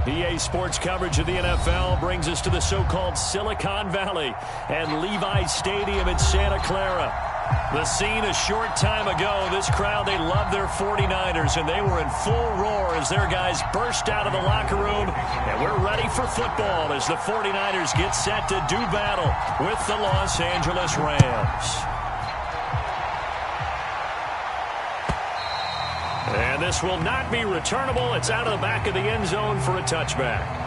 EA Sports coverage of the NFL brings us to the so-called Silicon Valley and Levi's Stadium in Santa Clara. The scene a short time ago, this crowd, they love their 49ers, and they were in full roar as their guys burst out of the locker room. And we're ready for football as the 49ers get set to do battle with the Los Angeles Rams. And this will not be returnable. It's out of the back of the end zone for a touchback.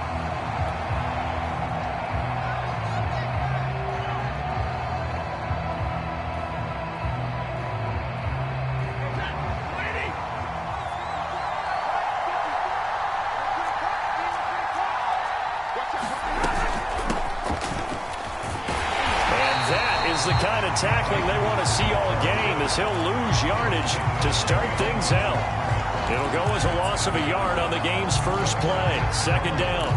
The kind of tackling they want to see all game as he'll lose yardage to start things out. It'll go as a loss of a yard on the game's first play. Second down.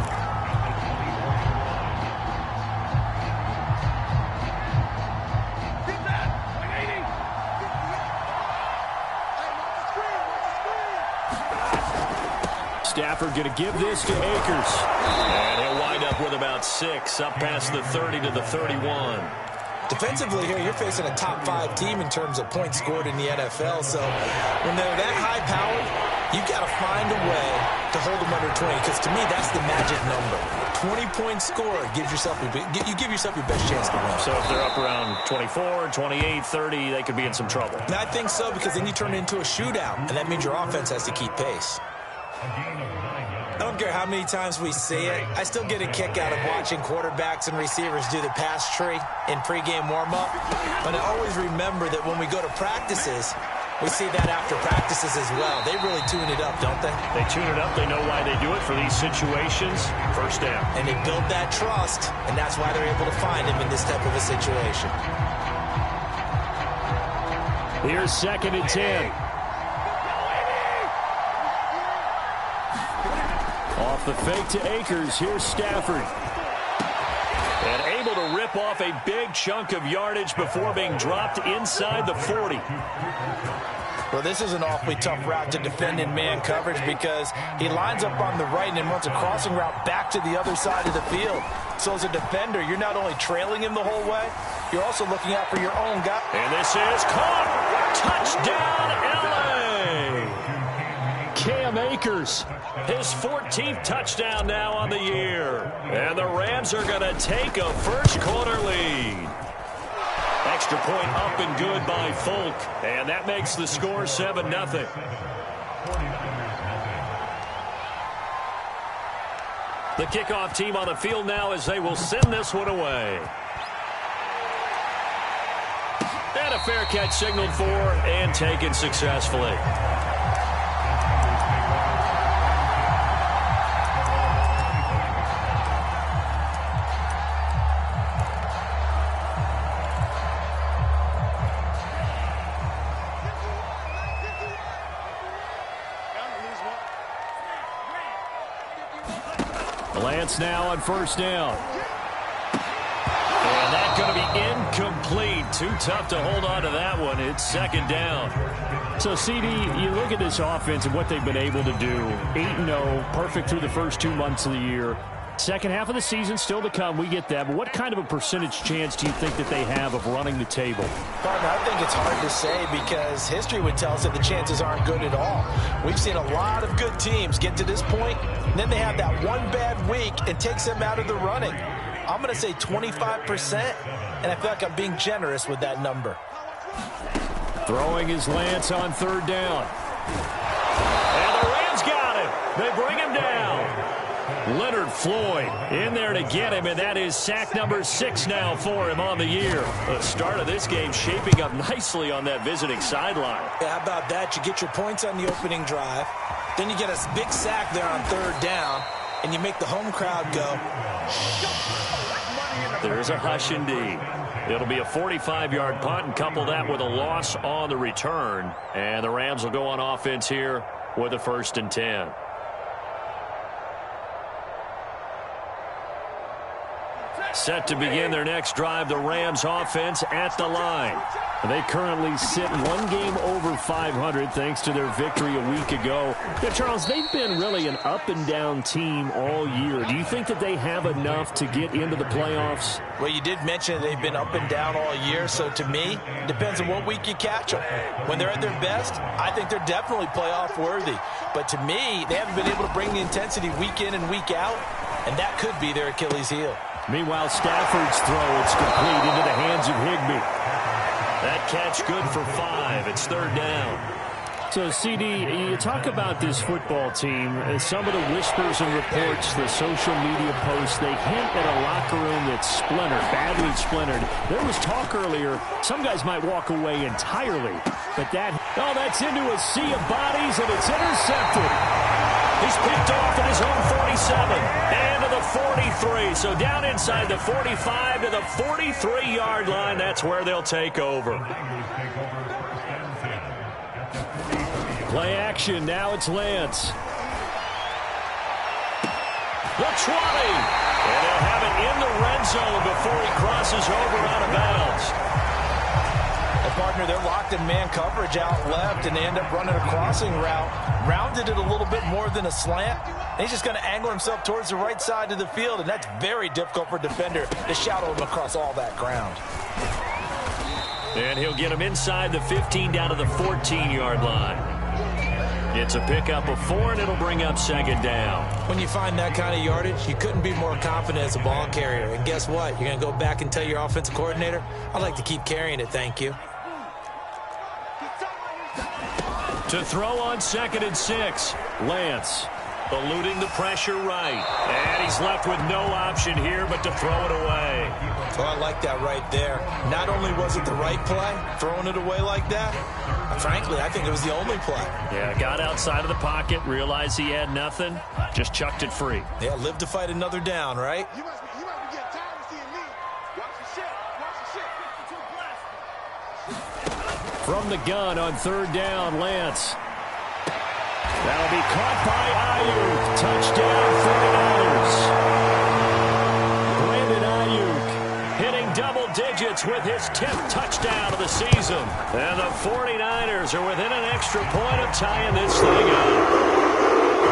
Stafford going to give this to Akers. And he'll wind up with about 6 up past the 30 to the 31. Defensively here, you're facing a top-5 team in terms of points scored in the NFL. So when they're that high-powered, you've got to find a way to hold them under 20. Because to me, that's the magic number. 20-point score gives yourself you give yourself your best chance to win. So if they're up around 24, 28, 30, they could be in some trouble. And I think so, because then you turn it into a shootout, and that means your offense has to keep pace. I don't care how many times we see it. I still get a kick out of watching quarterbacks and receivers do the pass tree in pregame warm-up. But I always remember that when we go to practices, we see that after practices as well. They really tune it up, don't they? They tune it up. They know why they do it for these situations. First down. And they build that trust, and that's why they're able to find him in this type of a situation. Here's 2nd and 10. Off the fake to Akers. Here's Stafford. And able to rip off a big chunk of yardage before being dropped inside the 40. Well, this is an awfully tough route to defend in man coverage because he lines up on the right and then runs a crossing route back to the other side of the field. So as a defender, you're not only trailing him the whole way, you're also looking out for your own guy. And this is caught. Touchdown, L.A. Cam Akers, his 14th touchdown now on the year. And the Rams are going to take a first-quarter lead. Extra point up and good by Folk. And that makes the score 7-0. The kickoff team on the field now as they will send this one away. And a fair catch signaled for and taken successfully. Lance now on first down. And that's going to be incomplete. Too tough to hold on to that one. It's 2nd down. So, CD, you look at this offense and what they've been able to do. 8-0, perfect through the first 2 months of the year. Second half of the season still to come. We get that. But what kind of a percentage chance do you think that they have of running the table? Partner, I think it's hard to say because history would tell us that the chances aren't good at all. We've seen a lot of good teams get to this point, and then they have that one bad week and takes them out of the running. I'm going to say 25%, and I feel like I'm being generous with that number. Throwing is Lance on 3rd down. And the Rams got him. They bring him down. Leonard Floyd in there to get him, and that is sack number 6 now for him on the year. The start of this game shaping up nicely on that visiting sideline. Yeah, how about that? You get your points on the opening drive, then you get a big sack there on 3rd down, and you make the home crowd go. There's a hush indeed. It'll be a 45-yard punt and couple that with a loss on the return. And the Rams will go on offense here with a 1st and 10. Set to begin their next drive, the Rams offense at the line. They currently sit one game over 500 thanks to their victory a week ago. Yeah, Charles, they've been really an up-and-down team all year. Do you think that they have enough to get into the playoffs? Well, you did mention they've been up and down all year, so to me, it depends on what week you catch them. When they're at their best, I think they're definitely playoff worthy. But to me, they haven't been able to bring the intensity week in and week out, and that could be their Achilles heel. Meanwhile, Stafford's throw, it's complete into the hands of Higbee. That catch good for 5. It's third down. So, CD, you talk about this football team, some of the whispers and reports, the social media posts, they hint at a locker room that's splintered, badly splintered. There was talk earlier, some guys might walk away entirely, but that's into a sea of bodies, and it's intercepted. He's picked off at his own 47 and to the 43. So down inside the 45 to the 43-yard line. That's where they'll take over. Play action. Now it's Lance. The 20. And they'll have it in the red zone before he crosses over out of bounds. Partner, they're locked in man coverage out left, and they end up running a crossing route. Rounded it a little bit more than a slant. And he's just going to angle himself towards the right side of the field, and that's very difficult for a defender to shadow him across all that ground. And he'll get him inside the 15 down to the 14-yard line. It's a pickup of 4, and it'll bring up second down. When you find that kind of yardage, you couldn't be more confident as a ball carrier. And guess what? You're going to go back and tell your offensive coordinator, I'd like to keep carrying it, thank you. To throw on 2nd and 6. Lance. Eluding the pressure right. And he's left with no option here but to throw it away. Oh, I like that right there. Not only was it the right play, throwing it away like that, frankly, I think it was the only play. Yeah, got outside of the pocket, realized he had nothing, just chucked it free. Yeah, live to fight another down, right? You must be getting tired of seeing me. Watch your shit. Watch your shit. 52 blast. From the gun on third down, Lance. That'll be caught by Ayuk. Touchdown, 49ers. Brandon Ayuk hitting double digits with his 10th touchdown of the season. And the 49ers are within an extra point of tying this thing up.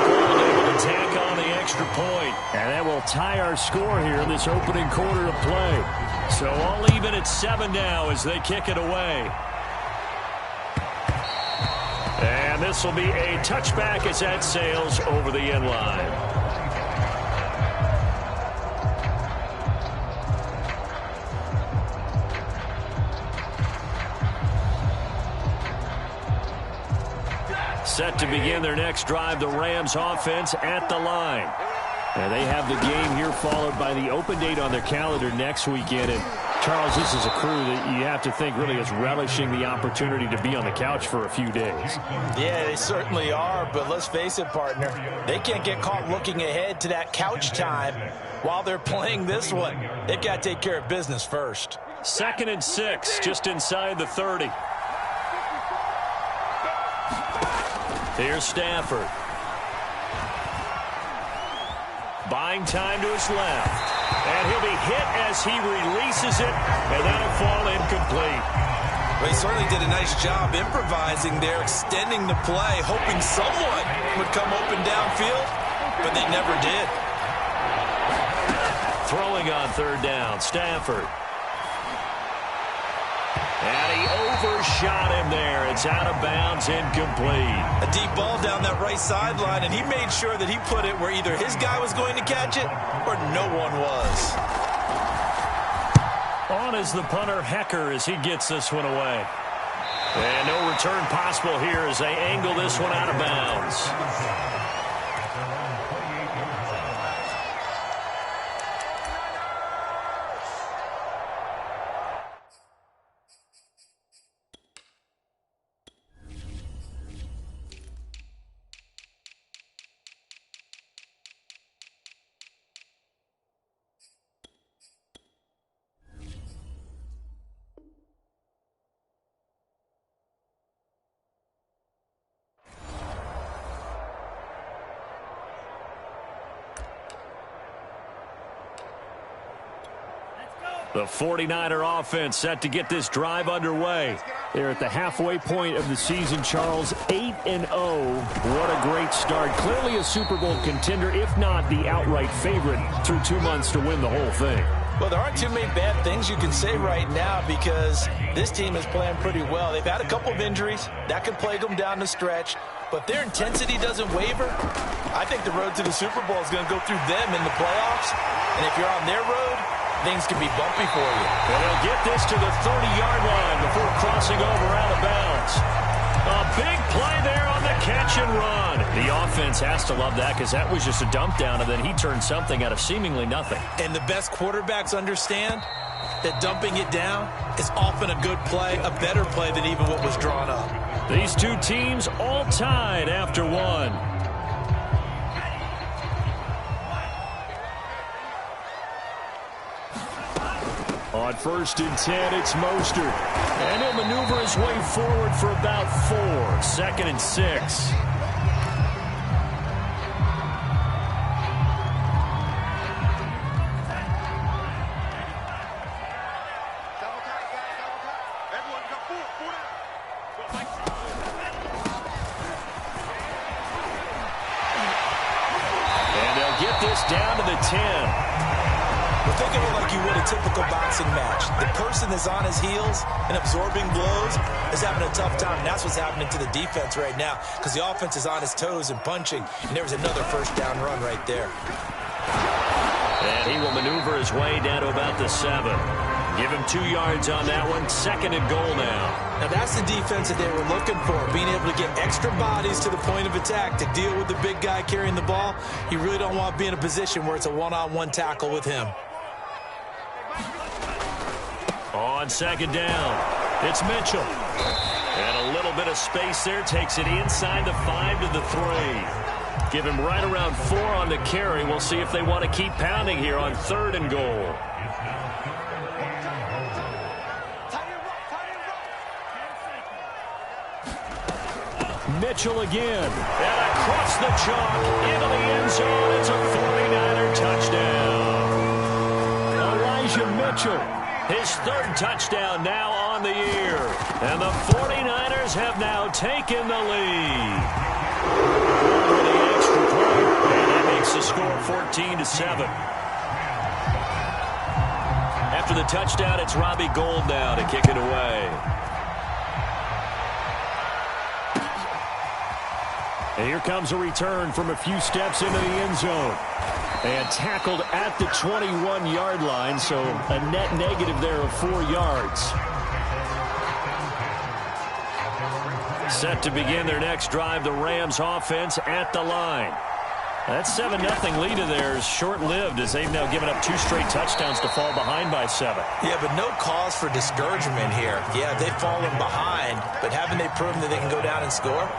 Gold able to tack on the extra point. And that will tie our score here in this opening quarter of play. So all even at 7 now as they kick it away. And this will be a touchback as that sails over the end line. Set to begin their next drive, the Rams offense at the line. And they have the game here followed by the open date on their calendar next weekend. And Charles, this is a crew that you have to think really is relishing the opportunity to be on the couch for a few days. Yeah, they certainly are, but let's face it, partner. They can't get caught looking ahead to that couch time while they're playing this one. They've got to take care of business first. 2nd and 6, just inside the 30. Here's Stafford. Buying time to his left. And he'll be hit as he releases it, and that'll fall incomplete. Well, he certainly did a nice job improvising there, extending the play, hoping someone would come open downfield, but they never did. Throwing on third down, Stafford. And he overshot him there. It's out of bounds, incomplete. A deep ball down that right sideline, and he made sure that he put it where either his guy was going to catch it or no one was. On is the punter, Hecker, as he gets this one away. And no return possible here as they angle this one out of bounds. The 49er offense set to get this drive underway. They're at the halfway point of the season, Charles. 8-0. What a great start. Clearly a Super Bowl contender, if not the outright favorite, through 2 months to win the whole thing. Well, there aren't too many bad things you can say right now because this team is playing pretty well. They've had a couple of injuries. That could plague them down the stretch. But their intensity doesn't waver. I think the road to the Super Bowl is going to go through them in the playoffs. And if you're on their road, things can be bumpy for you. And they'll get this to the 30-yard line before crossing over out of bounds. A big play there on the catch and run. The offense has to love that because that was just a dump down, and then he turned something out of seemingly nothing. And the best quarterbacks understand that dumping it down is often a good play, a better play than even what was drawn up. These two teams all tied after one. On 1st and 10, it's Mostert. And he'll maneuver his way forward for about 4. 2nd and 6. And they'll get this down to the 10. Well, think of it like you would a typical boxing match. The person that's on his heels and absorbing blows is having a tough time. And that's what's happening to the defense right now because the offense is on his toes and punching. And there was another first down run right there. And he will maneuver his way down to about the 7. Give him 2 yards on that one. 2nd and goal now. Now, that's the defense that they were looking for, being able to get extra bodies to the point of attack to deal with the big guy carrying the ball. You really don't want to be in a position where it's a one-on-one tackle with him. On 2nd down, it's Mitchell. And a little bit of space there, takes it inside the 5 to the 3. Give him right around 4 on the carry. We'll see if they want to keep pounding here on 3rd and goal. Mitchell again. And across the chalk, into the end zone. It's a 49er touchdown. Elijah Mitchell. His 3rd touchdown now on the year. And the 49ers have now taken the lead. Over the extra point. And that makes the score 14-7. After the touchdown, it's Robbie Gould now to kick it away. And here comes a return from a few steps into the end zone. And tackled at the 21-yard line, so a net negative there of 4 yards. Set to begin their next drive, the Rams offense at the line. That 7-0 lead of theirs short-lived as they've now given up 2 straight touchdowns to fall behind by 7. Yeah, but no cause for discouragement here. Yeah, they've fallen behind, but haven't they proven that they can go down and score?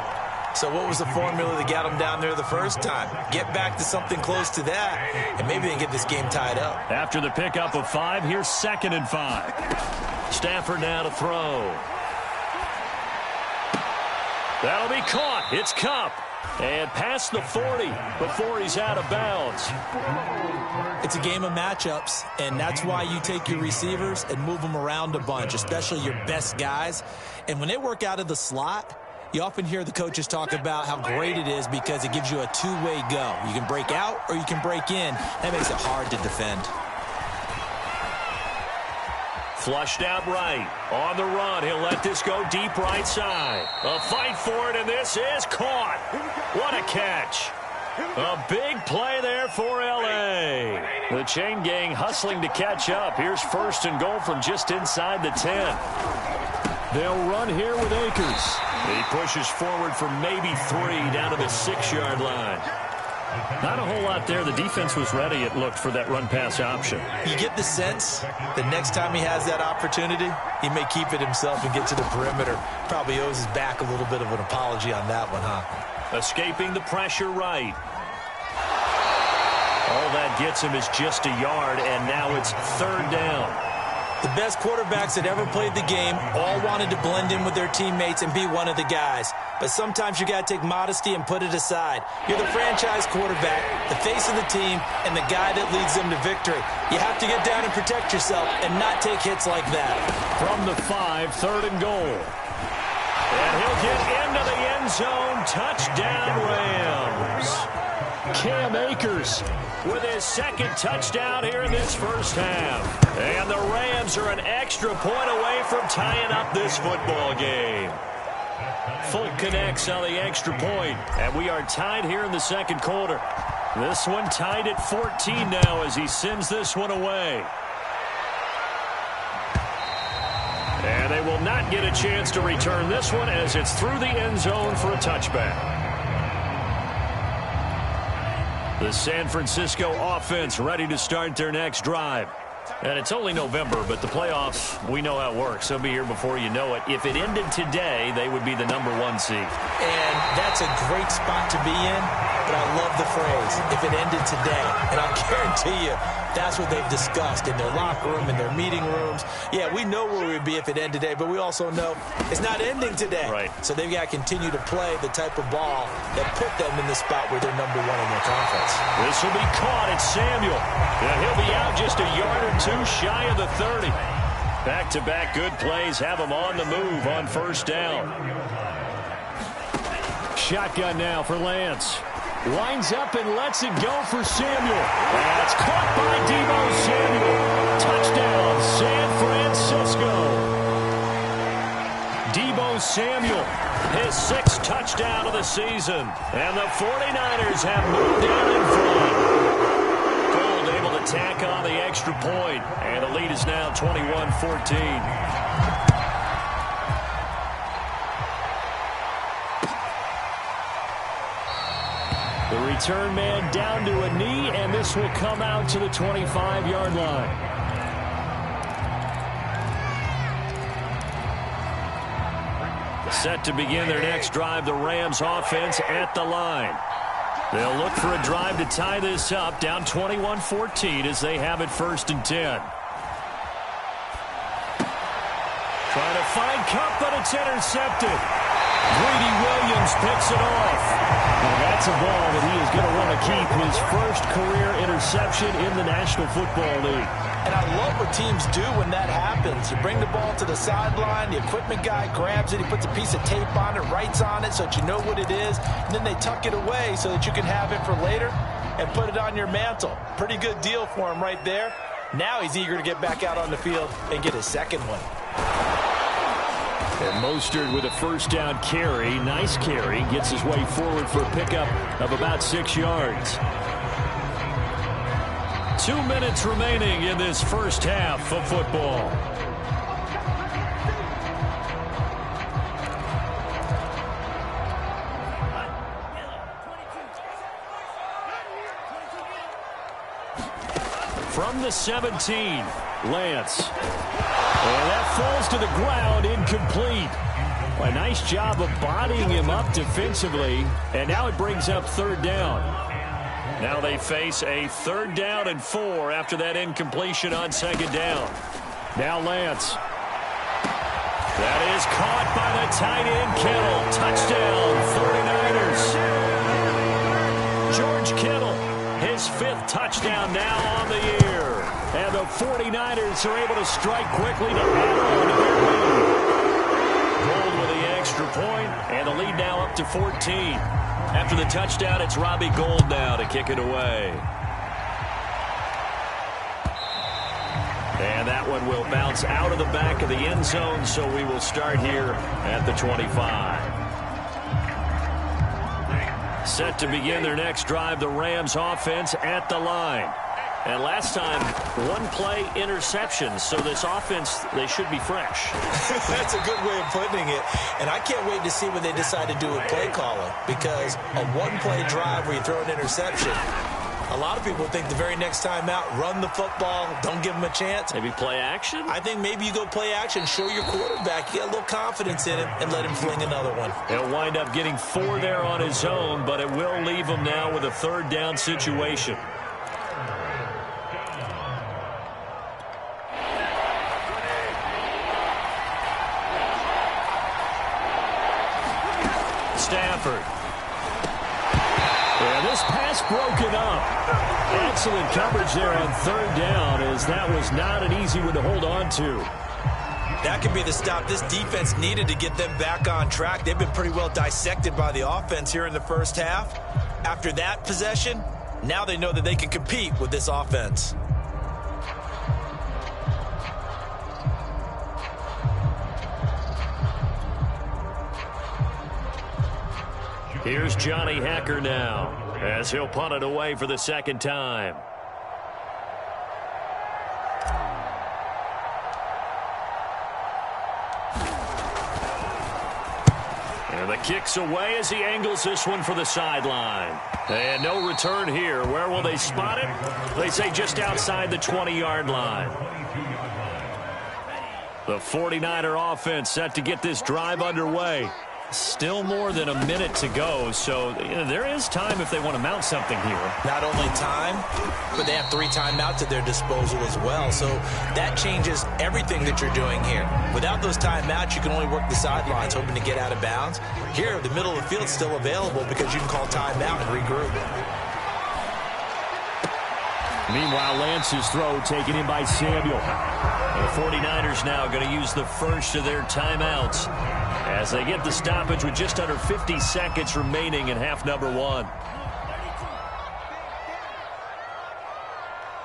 So what was the formula that got them down there the first time? Get back to something close to that, and maybe they can get this game tied up. After the pickup of 5, here's 2nd and 5. Stafford now to throw. That'll be caught. It's Kupp. And past the 40 before he's out of bounds. It's a game of matchups, and that's why you take your receivers and move them around a bunch, especially your best guys. And when they work out of the slot, you often hear the coaches talk about how great it is because it gives you a two-way go. You can break out or you can break in. That makes it hard to defend. Flushed out right. On the run. He'll let this go deep right side. A fight for it, and this is caught. What a catch. A big play there for L.A. The chain gang hustling to catch up. Here's 1st and goal from just inside the 10. They'll run here with Akers. He pushes forward for maybe 3 down to the 6-yard line. Not a whole lot there. The defense was ready, it looked, for that run-pass option. You get the sense that next time he has that opportunity, he may keep it himself and get to the perimeter. Probably owes his back a little bit of an apology on that one, huh? Escaping the pressure right. All that gets him is just a yard, and now it's 3rd down. The best quarterbacks that ever played the game all wanted to blend in with their teammates and be one of the guys. But sometimes you got to take modesty and put it aside. You're the franchise quarterback, the face of the team, and the guy that leads them to victory. You have to get down and protect yourself and not take hits like that. From the 5, 3rd and goal. And he'll get into the end zone. Touchdown, Rams. Cam Akers with his second touchdown here in this first half. And the Rams are an extra point away from tying up this football game. Fulton connects on the extra point, and we are tied here in the second quarter. This one tied at 14 now as he sends this one away. And they will not get a chance to return this one as it's through the end zone for a touchback. The San Francisco offense ready to start their next drive. And it's only November, but the playoffs, we know how it works. They'll be here before you know it. If it ended today, they would be the #1 seed. And that's a great spot to be in, but I love the phrase, if it ended today. And I'll guarantee you, that's what they've discussed in their locker room, in their meeting rooms. Yeah, we know where we'd be if it ended today, but we also know it's not ending today. Right. So they've got to continue to play the type of ball that put them in the spot where they're #1 in their conference. This will be caught at Samuel. And he'll be out just a yard or two shy of the 30. Back-to-back good plays have him on the move on first down. Shotgun now for Lance. Lines up and lets it go for Samuel. That's caught by Deebo Samuel. Touchdown, San Francisco. Deebo Samuel, his 6th touchdown of the season. And the 49ers have moved down in front. Gold able to tack on the extra point. And the lead is now 21-14. The return man down to a knee, and this will come out to the 25-yard line. Set to begin their next drive, the Rams offense at the line. They'll look for a drive to tie this up, down 21-14 as they have it 1st and 10. Trying to find Kupp, but it's intercepted. Greedy Williams picks it off. Now that's a ball that he is going to want to keep, his first career interception in the National Football League. And I love what teams do when that happens. You bring the ball to the sideline, the equipment guy grabs it, he puts a piece of tape on it, writes on it so that you know what it is, and then they tuck it away so that you can have it for later and put it on your mantle. Pretty good deal for him right there. Now he's eager to get back out on the field and get his second one. And Mostert with a first down carry. Nice carry. Gets his way forward for a pickup of about 6 yards. 2 minutes remaining in this first half of football. From the 17, Lance. And that falls to the ground, incomplete. A nice job of bodying him up defensively. And now it brings up 3rd down. Now they face a 3rd down and 4 after that incompletion on 2nd down. Now Lance. That is caught by the tight end, Kittle. Touchdown, 49ers. George Kittle, his 5th touchdown now on the year. And the 49ers are able to strike quickly to add on to their lead. Gold with the extra point, and the lead now up to 14. After the touchdown, it's Robbie Gould now to kick it away. And that one will bounce out of the back of the end zone, so we will start here at the 25. Set to begin their next drive, the Rams offense at the line. And last time, 1-play interception. So this offense, they should be fresh. That's a good way of putting it. And I can't wait to see what they decide to do with play calling. Because a 1-play drive where you throw an interception, a lot of people think the very next time out, run the football, don't give them a chance. Maybe play action? I think maybe you go play action, show your quarterback, you get a little confidence in him, and let him fling another one. He'll wind up getting 4 there on his own, but it will leave him now with a 3rd down situation. Stafford. Yeah, this pass broken up. Excellent coverage there on third down, as that was not an easy one to hold on to. That could be the stop this defense needed to get them back on track. They've been pretty well dissected by the offense here in the first half. After that possession, now they know that they can compete with this offense. Here's Johnny Hacker now, as he'll punt it away for the second time. And the kick's away as he angles this one for the sideline. And no return here. Where will they spot it? They say just outside the 20-yard line. The 49er offense set to get this drive underway. Still more than a minute to go, so there is time if they want to mount something here. Not only time, but they have 3 timeouts at their disposal as well, so that changes everything that you're doing here. Without those timeouts, you can only work the sidelines, hoping to get out of bounds. Here, the middle of the field is still available because you can call timeout and regroup. Meanwhile, Lance's throw taken in by Samuel. The 49ers now going to use the first of their timeouts as they get the stoppage with just under 50 seconds remaining in half number 1.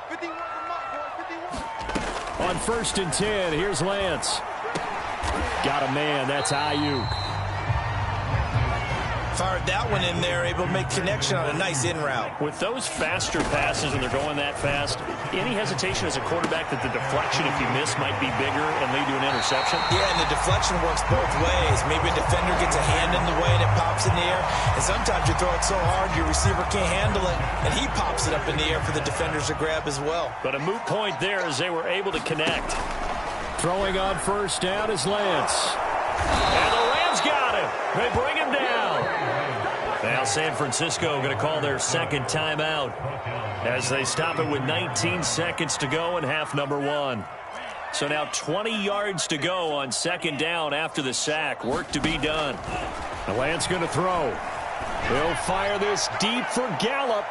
51. On 1st and 10, here's Lance. Got a man, that's Ayuk. Fired that one in there, able to make connection on a nice in route. With those faster passes and they're going that fast, any hesitation as a quarterback that the deflection, if you miss, might be bigger and lead to an interception? Yeah, and the deflection works both ways. Maybe a defender gets a hand in the way and it pops in the air. And sometimes you throw it so hard your receiver can't handle it, and he pops it up in the air for the defenders to grab as well. But a moot point there as they were able to connect. Throwing on 1st down is Lance. And the Rams got him. They bring him down. Now San Francisco going to call their second timeout as they stop it with 19 seconds to go in half number 1. So now 20 yards to go on 2nd down after the sack. Work to be done. And Lance going to throw. He'll fire this deep for Gallup.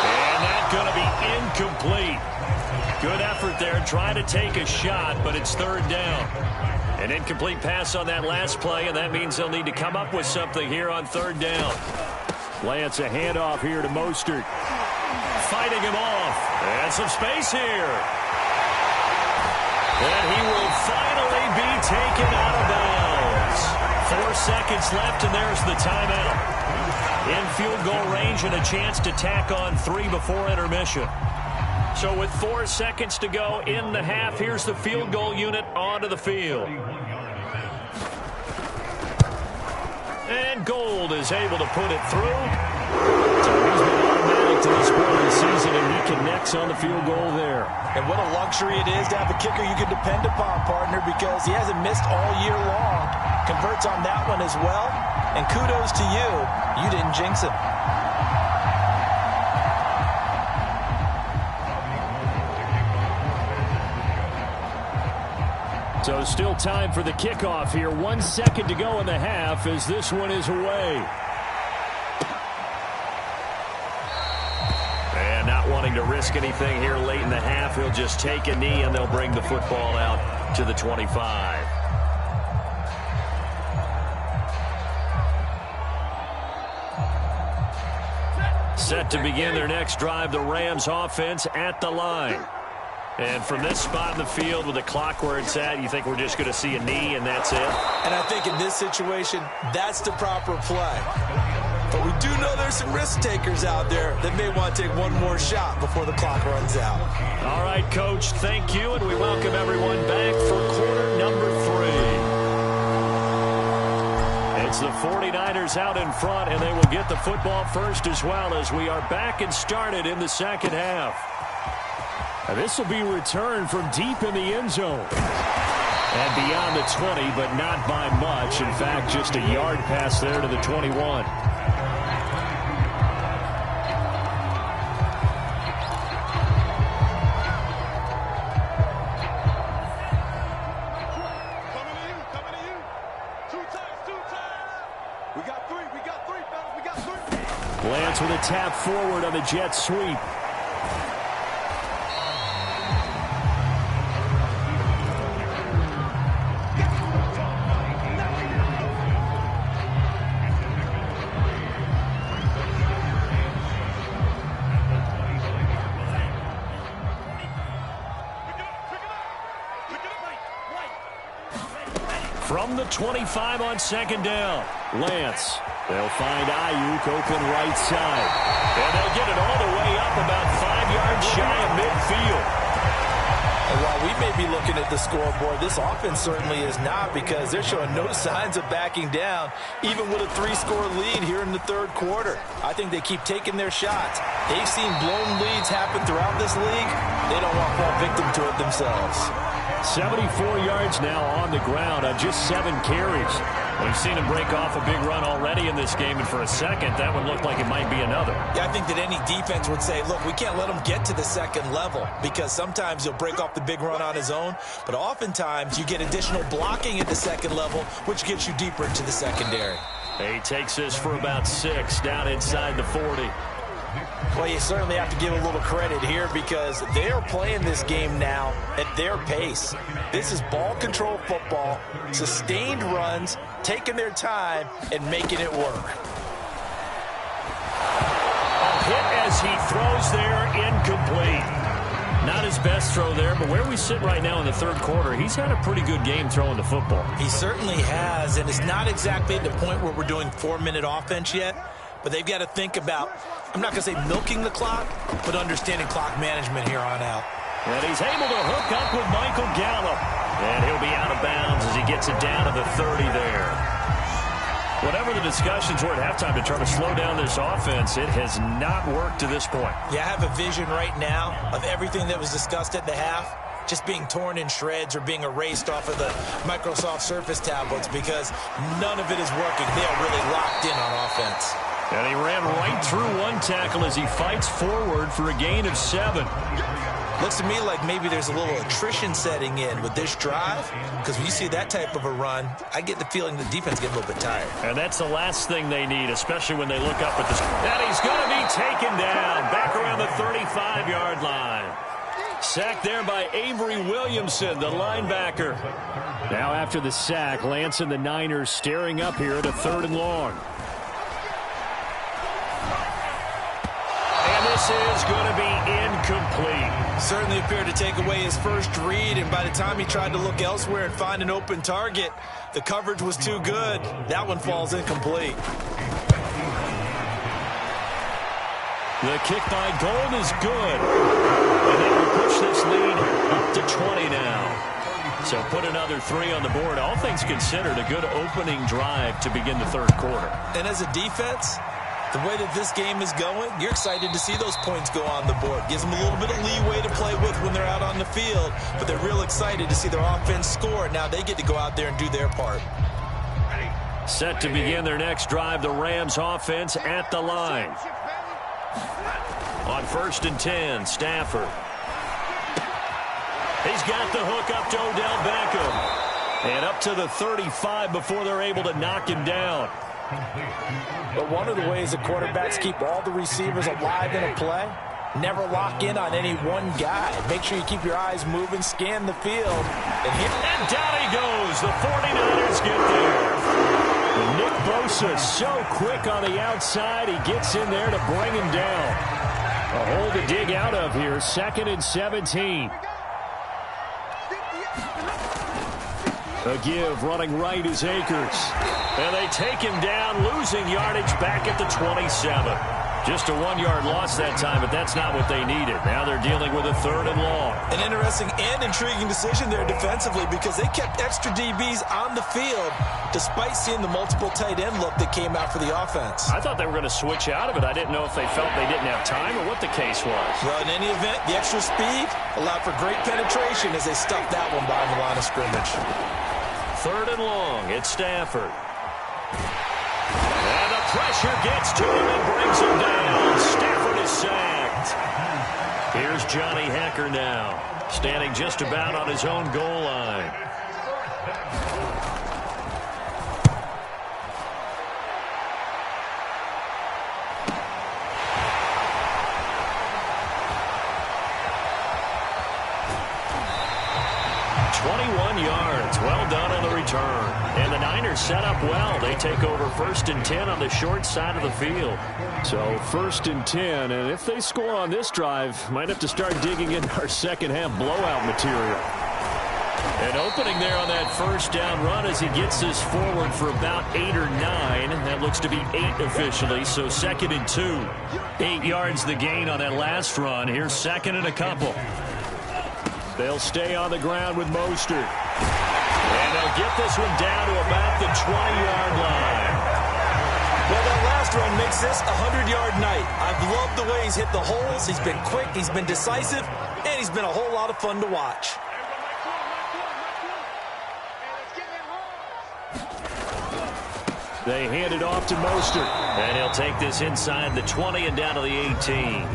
And that's going to be incomplete. Good effort there, trying to take a shot, but it's 3rd down. An incomplete pass on that last play, and that means they'll need to come up with something here on 3rd down. Lance, a handoff here to Mostert. Fighting him off. And some space here. And he will finally be taken out of bounds. 4 seconds left, and there's the timeout. In field goal range and a chance to tack on 3 before intermission. So with 4 seconds to go in the half, here's the field goal unit onto the field. And Gold is able to put it through. So he's been automatic to this point of the season, and he connects on the field goal there. And what a luxury it is to have a kicker you can depend upon, partner, because he hasn't missed all year long. Converts on that one as well. And kudos to you. You didn't jinx him. So still time for the kickoff here. 1 second to go in the half as this one is away. And not wanting to risk anything here late in the half, he'll just take a knee and they'll bring the football out to the 25. Set to begin their next drive, the Rams offense at the line. And from this spot in the field with the clock where it's at, you think we're just going to see a knee and that's it? And I think in this situation, that's the proper play. But we do know there's some risk takers out there that may want to take one more shot before the clock runs out. All right, Coach, thank you, and we welcome everyone back for quarter number 3. It's the 49ers out in front, and they will get the football first as well as we are back and started in the second half. This will be returned from deep in the end zone. And beyond the 20, but not by much. In fact, just a yard pass there to the 21. Coming to you. 2 times. We got three, fellas. We got three. Lance with a tap forward on the jet sweep. From the 25 on second down, Lance. They'll find Ayuk open right side. And they'll get it all the way up about 5 yards shy of midfield. And while we may be looking at the scoreboard, this offense certainly is not, because they're showing no signs of backing down, even with a 3-score lead here in the third quarter. I think they keep taking their shots. They've seen blown leads happen throughout this league. They don't want to fall victim to it themselves. 74 yards now on the ground on just 7 carries. We've seen him break off a big run already in this game, and for a second, that would look like it might be another. Yeah, I think that any defense would say, look, we can't let him get to the second level, because sometimes he'll break off the big run on his own, but oftentimes you get additional blocking at the second level, which gets you deeper into the secondary. He takes this for about 6 down inside the 40. Well, you certainly have to give a little credit here, because they are playing this game now at their pace. This is ball control football, sustained runs, taking their time, and making it work. A hit as he throws there, incomplete. Not his best throw there, but where we sit right now in the third quarter, he's had a pretty good game throwing the football. He certainly has, and it's not exactly at the point where we're doing 4-minute offense yet. But they've got to think about, I'm not going to say milking the clock, but understanding clock management here on out. And he's able to hook up with Michael Gallup. And he'll be out of bounds as he gets it down to the 30 there. Whatever the discussions were at halftime to try to slow down this offense, it has not worked to this point. Yeah, I have a vision right now of everything that was discussed at the half just being torn in shreds or being erased off of the Microsoft Surface tablets, because none of it is working. They are really locked in on offense. And he ran right through one tackle as he fights forward for a gain of 7. Looks to me like maybe there's a little attrition setting in with this drive, because when you see that type of a run, I get the feeling the defense gets a little bit tired. And that's the last thing they need, especially when they look up at this. And he's going to be taken down back around the 35-yard line. Sacked there by Avery Williamson, the linebacker. Now after the sack, Lance and the Niners staring up here at a 3rd and long. This is going to be incomplete. Certainly appeared to take away his first read, and by the time he tried to look elsewhere and find an open target, the coverage was too good. That one falls incomplete. The kick by Gold is good. And they will push this lead up to 20 now. So put another 3 on the board. All things considered, a good opening drive to begin the third quarter. And as a defense, the way that this game is going, you're excited to see those points go on the board. Gives them a little bit of leeway to play with when they're out on the field, but they're real excited to see their offense score. Now they get to go out there and do their part. Set to begin their next drive, the Rams offense at the line. On 1st and 10, Stafford. He's got the hook up to Odell Beckham. And up to the 35 before they're able to knock him down. But one of the ways the quarterbacks keep all the receivers alive in a play, never lock in on any one guy. Make sure you keep your eyes moving, scan the field. And down he goes. The 49ers get there. Nick Bosa so quick on the outside. He gets in there to bring him down. A hole to dig out of here. 2nd and 17. A give running right is Akers. And they take him down, losing yardage back at the 27. Just a 1-yard loss that time, but that's not what they needed. Now they're dealing with a 3rd and long. An interesting and intriguing decision there defensively, because they kept extra DBs on the field despite seeing the multiple tight end look that came out for the offense. I thought they were going to switch out of it. I didn't know if they felt they didn't have time or what the case was. Well, in any event, the extra speed allowed for great penetration as they stuffed that one behind the line of scrimmage. 3rd and long. It's Stafford. And the pressure gets to him and brings him down. Stafford is sacked. Here's Johnny Hekker now, standing just about on his own goal line. set up well. They take over 1st and 10 on the short side of the field. So 1st and 10, and if they score on this drive, might have to start digging into our second half blowout material. An opening there on that 1st down run as he gets this forward for about 8 or 9. That looks to be 8 officially, so 2nd and 2. 8 yards the gain on that last run. Here's 2nd and a couple. They'll stay on the ground with Mostert. And they'll get this one down to about the 20-yard line. Well, that last run makes this a 100-yard night. I've loved the way he's hit the holes. He's been quick, he's been decisive, and he's been a whole lot of fun to watch. They hand it off to Mostert. And he'll take this inside the 20 and down to the 18.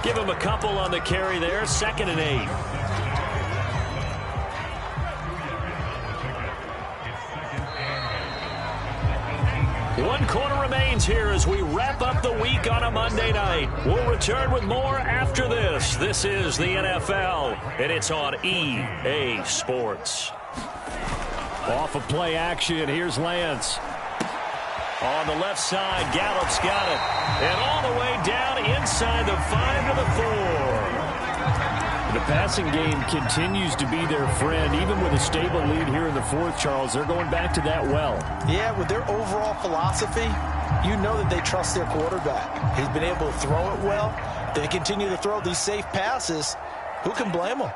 Give him a couple on the carry there. 2nd and 8. One quarter remains here as we wrap up the week on a Monday night. We'll return with more after this. This is the NFL, and it's on EA Sports. Off of play action, here's Lance. On the left side, Gallup's got it. And all the way down inside the 5 to the 4. The passing game continues to be their friend. Even with a stable lead here in the 4th, Charles, they're going back to that well. Yeah, with their overall philosophy, you know that they trust their quarterback. He's been able to throw it well. They continue to throw these safe passes. Who can blame them?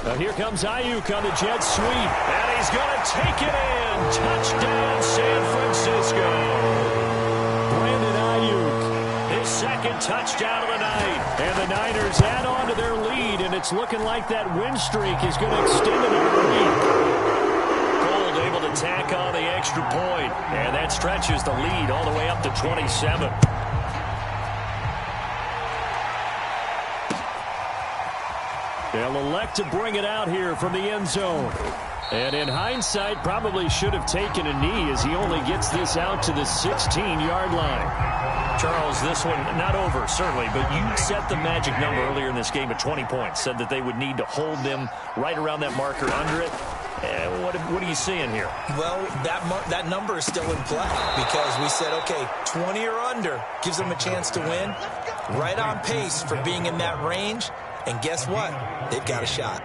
Now here comes Ayuk on the jet sweep. And he's going to take it in. Touchdown, San Francisco. Brandon Ayuk. His 2nd touchdown of the night. And the Niners add on to their lead, and it's looking like that win streak is going to extend another week. Gold able to tack on the extra point. And that stretches the lead all the way up to 27. They'll elect to bring it out here from the end zone. And in hindsight, probably should have taken a knee as he only gets this out to the 16-yard line. Charles, this one not over, certainly, but you set the magic number earlier in this game at 20 points. Said that they would need to hold them right around that marker under it. What are you seeing here? Well, that number is still in play because we said, okay, 20 or under gives them a chance to win. Right on pace for being in that range. And guess what? They've got a shot.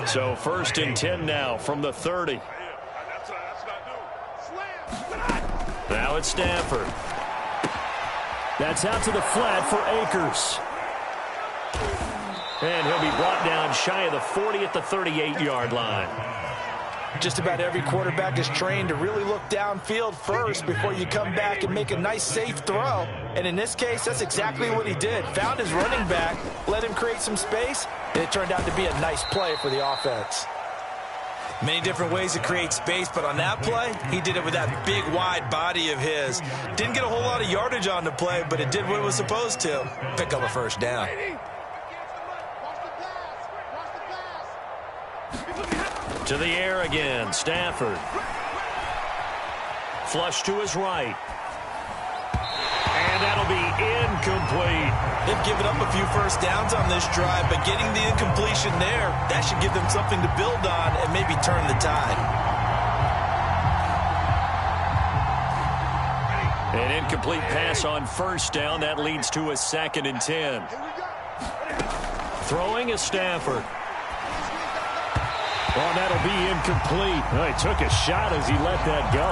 So 1st and 10 now from the 30. Now it's Stafford. That's out to the flat for Akers. And he'll be brought down shy of the 40 at the 38-yard line. Just about every quarterback is trained to really look downfield first before you come back and make a nice, safe throw. And in this case, that's exactly what he did. Found his running back, let him create some space, and it turned out to be a nice play for the offense. Many different ways to create space, but on that play, he did it with that big, wide body of his. Didn't get a whole lot of yardage on the play, but it did what it was supposed to. Pick up a 1st down. To the air again, Stafford. Flush to his right. And that'll be incomplete. They've given up a few 1st downs on this drive, but getting the incompletion there, that should give them something to build on and maybe turn the tide. An incomplete pass on 1st down. That leads to a 2nd and 10. Throwing is Stafford. Well, that'll be incomplete. Well, he took a shot as he let that go.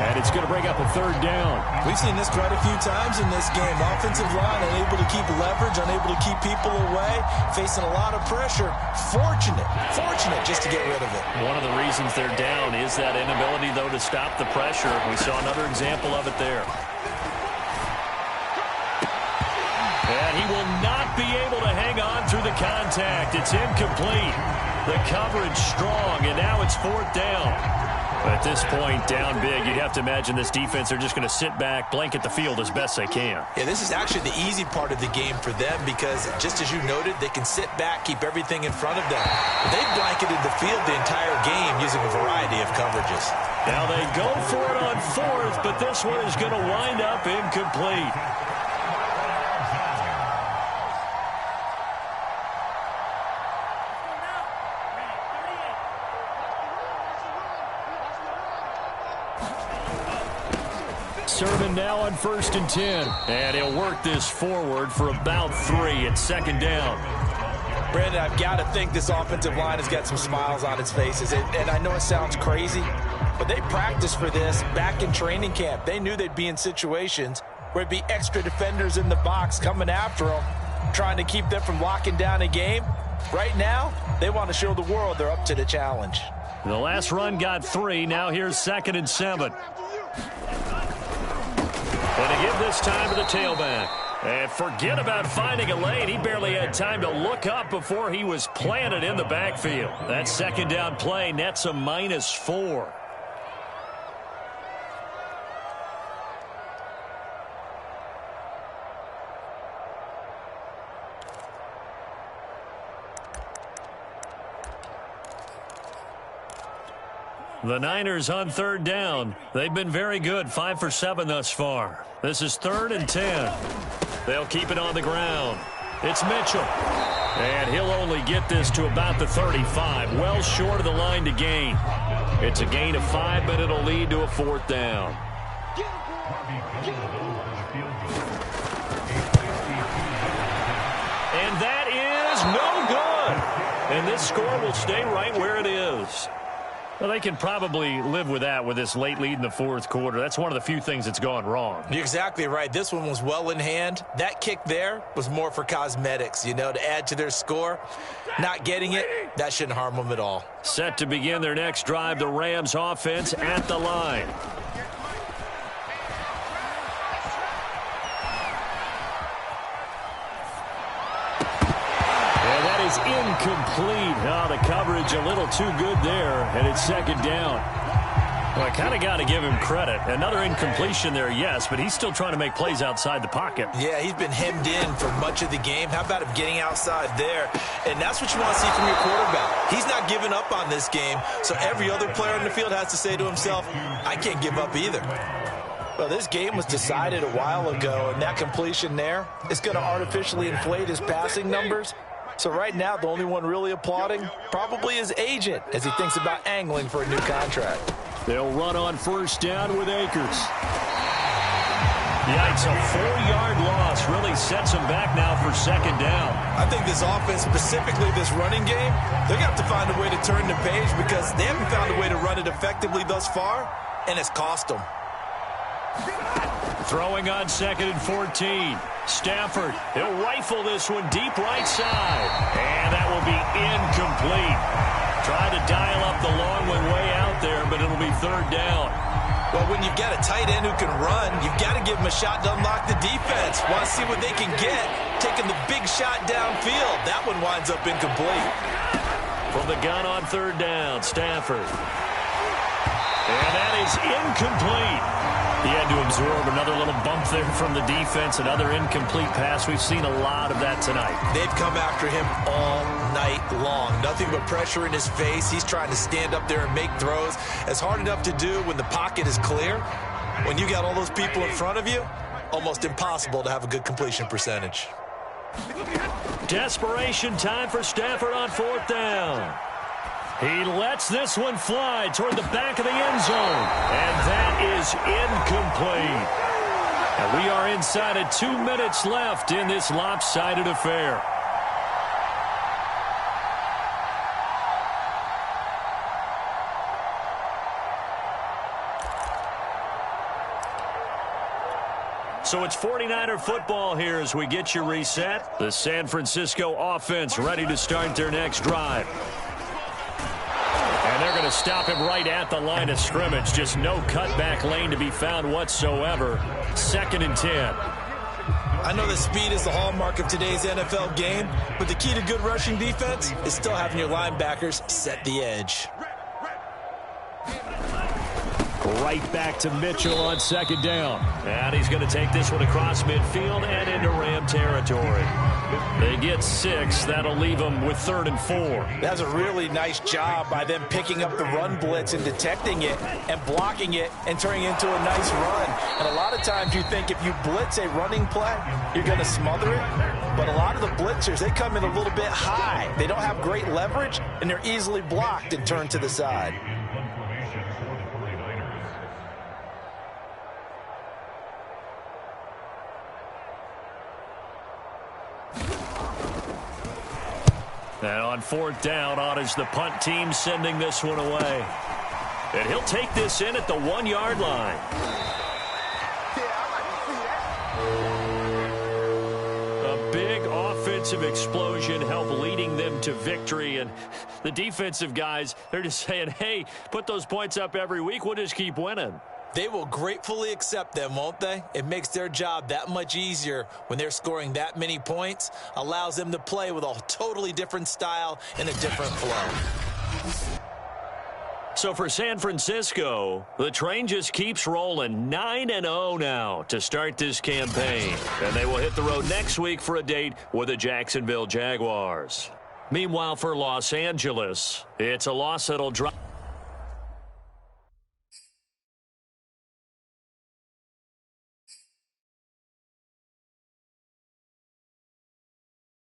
And it's going to bring up a 3rd down. We've seen this quite a few times in this game. Offensive line unable to keep leverage, unable to keep people away, facing a lot of pressure. Fortunate just to get rid of it. One of the reasons they're down is that inability, though, to stop the pressure. We saw another example of it there. And he will not be able to hang on through the contact. It's incomplete. The coverage strong, and now it's 4th down. At this point, down big, you'd have to imagine this defense are just going to sit back, blanket the field as best they can. Yeah, this is actually the easy part of the game for them because, just as you noted, they can sit back, keep everything in front of them. They've blanketed the field the entire game using a variety of coverages. Now they go for it on 4th, but this one is going to wind up incomplete. Sermon now on 1st and 10. And he'll work this forward for about 3 at 2nd down. Brandon, I've got to think this offensive line has got some smiles on its faces. And I know it sounds crazy, but they practiced for this back in training camp. They knew they'd be in situations where there'd be extra defenders in the box coming after them, trying to keep them from locking down a game. Right now, they want to show the world they're up to the challenge. The last run got 3. Now here's 2nd and 7. And to give this time to the tailback. And forget about finding a lane. He barely had time to look up before he was planted in the backfield. That 2nd down play nets a -4. The Niners on 3rd down. They've been very good, 5 for 7 thus far. This is 3rd and 10. They'll keep it on the ground. It's Mitchell. And he'll only get this to about the 35, well short of the line to gain. It's a gain of 5, but it'll lead to a 4th down. And that is no good. And this score will stay right where it is. Well, they can probably live with that with this late lead in the 4th quarter. That's one of the few things that's gone wrong. You're exactly right. This one was well in hand. That kick there was more for cosmetics, you know, to add to their score. Not getting it, that shouldn't harm them at all. Set to begin their next drive, the Rams offense at the line. Incomplete. Oh, the coverage a little too good there, and it's 2nd down. Well, I kind of got to give him credit. Another incompletion there, yes, but he's still trying to make plays outside the pocket. Yeah, he's been hemmed in for much of the game. How about him getting outside there? And that's what you want to see from your quarterback. He's not giving up on this game, so every other player on the field has to say to himself, I can't give up either. Well, this game was decided a while ago, and that completion there is going to artificially inflate his passing numbers. So right now, the only one really applauding probably his agent as he thinks about angling for a new contract. They'll run on 1st down with Akers. Yeah, it's a 4-yard loss. Really sets him back now for 2nd down. I think this offense, specifically this running game, they're going to have to find a way to turn the page because they haven't found a way to run it effectively thus far, and it's cost them. Throwing on 2nd and 14. Stafford, he'll rifle this one deep right side. And that will be incomplete. Tried to dial up the long one way out there, but it'll be 3rd down. Well, when you've got a tight end who can run, you've got to give him a shot to unlock the defense. Want to see what they can get, taking the big shot downfield. That one winds up incomplete. From the gun on 3rd down, Stafford. And that is incomplete. He had to absorb another little bump there from the defense, another incomplete pass. We've seen a lot of that tonight. They've come after him all night long. Nothing but pressure in his face. He's trying to stand up there and make throws. It's hard enough to do when the pocket is clear. When you got all those people in front of you, almost impossible to have a good completion percentage. Desperation time for Stafford on 4th down. He lets this one fly toward the back of the end zone. And that is incomplete. And we are inside of 2 minutes left in this lopsided affair. So it's 49er football here as we get you reset. The San Francisco offense ready to start their next drive. And they're going to stop him right at the line of scrimmage. Just no cutback lane to be found whatsoever. 2nd and 10. I know that speed is the hallmark of today's NFL game, but the key to good rushing defense is still having your linebackers set the edge. Right back to Mitchell on 2nd down. And he's going to take this one across midfield and into Ram territory. They get 6. That'll leave them with 3rd and 4. That's a really nice job by them picking up the run blitz and detecting it and blocking it and turning it into a nice run. And a lot of times you think if you blitz a running play, you're going to smother it. But a lot of the blitzers, they come in a little bit high. They don't have great leverage, and they're easily blocked and turned to the side. And on 4th down, on is the punt team sending this one away. And he'll take this in at the 1-yard line. A big offensive explosion helped leading them to victory. And the defensive guys, they're just saying, hey, put those points up every week. We'll just keep winning. They will gratefully accept them, won't they? It makes their job that much easier when they're scoring that many points. Allows them to play with a totally different style and a different flow. So for San Francisco, the train just keeps rolling. 9-0 now to start this campaign. And they will hit the road next week for a date with the Jacksonville Jaguars. Meanwhile, for Los Angeles, it's a loss that'll drop.